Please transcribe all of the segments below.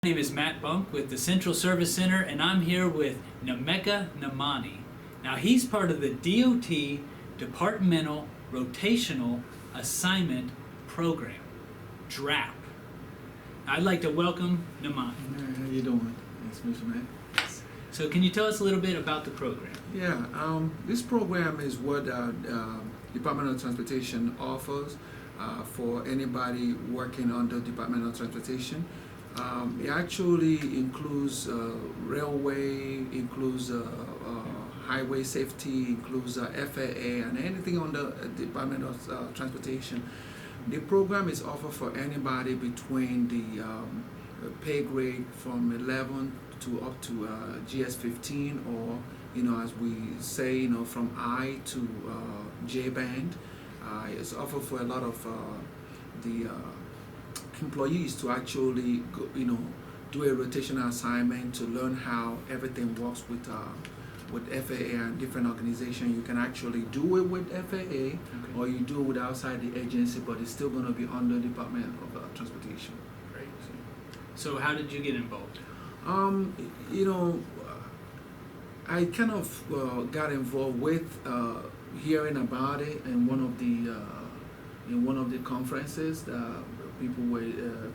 My name is Matt Bunk with the Central Service Center, and I'm here with Nameka Namani. Now, he's part of the DOT Departmental Rotational Assignment Program, DRAP. I'd like to welcome Namani. How you doing? It's Mr. Matt. So can you tell us a little bit about the program? Yeah, this program is what Department of Transportation offers for anybody working under Department of Transportation. It actually includes railway, includes highway safety, includes FAA, and anything under Department of Transportation. The program is offered for anybody between the pay grade from 11 to up to GS15, or as we say, from I to J band. It's offered for a lot of the employees to actually go, do a rotational assignment to learn how everything works with FAA and different organizations. You can actually do it with FAA, or you do it with outside the agency, but it's still going to be under Department of Transportation. Great. So how did you get involved? I kind of got involved with hearing about it in one of the conferences. People were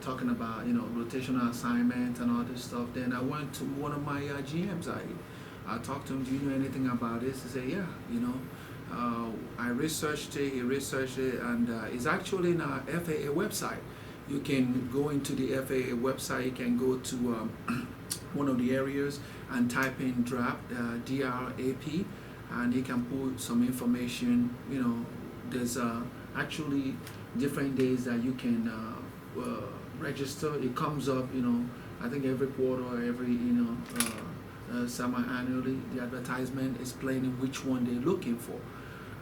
talking about rotational assignment and all this stuff. Then I went to one of my GMs. I talked to him. Do you know anything about this? He said, yeah. I researched it. He researched it, and it's actually in our FAA website. You can go into the FAA website. You can go to one of the areas and type in DRAP, DRAP, and you can put some information. There's actually different days that you can register. It comes up, I think every quarter or every, semi-annually. The advertisement explaining which one they're looking for.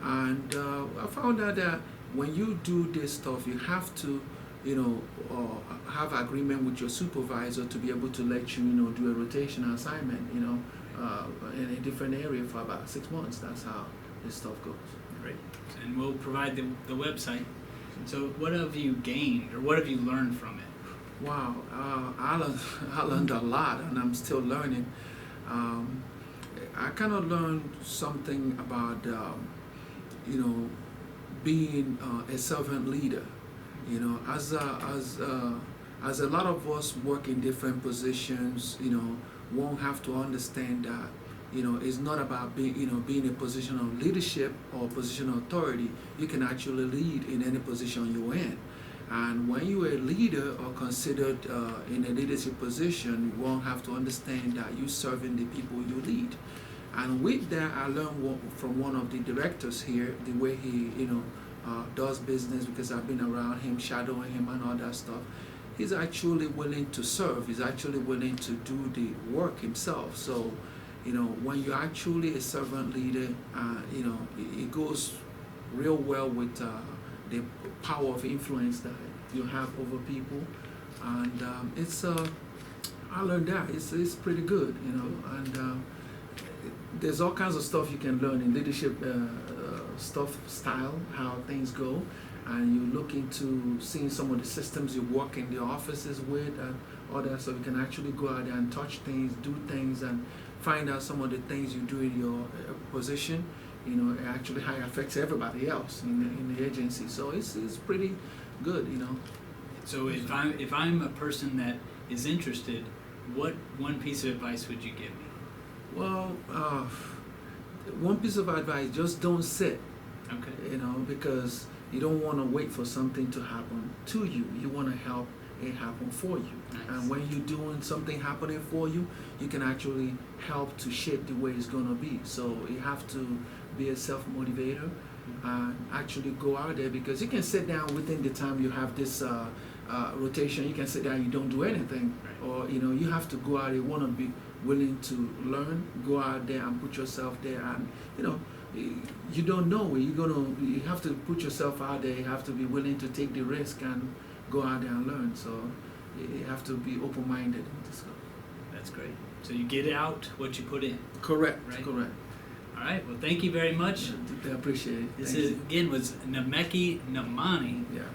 And I found out that when you do this stuff, you have to, have agreement with your supervisor to be able to let you, do a rotational assignment, in a different area for about 6 months. That's how this stuff goes. Great. And we'll provide the website. So what have you gained, or what have you learned from it? Wow, I learned a lot, and I'm still learning. I kind of learned something about, being a servant leader. As a lot of us work in different positions, won't have to understand that. It's not about being a position of leadership or position of authority. You can actually lead in any position you're in. And when you're a leader or considered in a leadership position, you won't have to understand that you're serving the people you lead. And with that, I learned from one of the directors here, the way he, does business, because I've been around him, shadowing him and all that stuff. He's actually willing to serve. He's actually willing to do the work himself. So, when you're actually a servant leader, it goes real well with the power of influence that you have over people. And I learned that. It's pretty good, and there's all kinds of stuff you can learn in leadership style, how things go. And you look into seeing some of the systems you work in the offices with and all that, so you can actually go out there and touch things, do things, and find out some of the things you do in your position. It actually how it affects everybody else in the agency. So it's pretty good, So if I'm a person that is interested, what one piece of advice would you give me? Well, one piece of advice: just don't sit. Okay. Because you don't want to wait for something to happen to you. You want to help it happen for you. Nice. And when you're doing something happening for you, you can actually help to shape the way it's going to be. So you have to be a self-motivator and actually go out there, because you can sit down within the time you have this rotation. You can sit down, you don't do anything. Right. Or, you have to go out there, you want to be willing to learn, go out there and put yourself there. And, you don't know. You have to put yourself out there. You have to be willing to take the risk and go out there and learn. So you have to be open-minded with this stuff. That's great. So you get out what you put in. Correct. Right? Correct. All right. Well, thank you very much. I appreciate it. This was Nameka Namani. Yeah.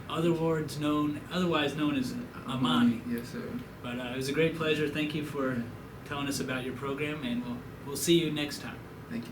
otherwise known as Amani. Yes, sir. But it was a great pleasure. Thank you for telling us about your program, and we'll see you next time. Thank you.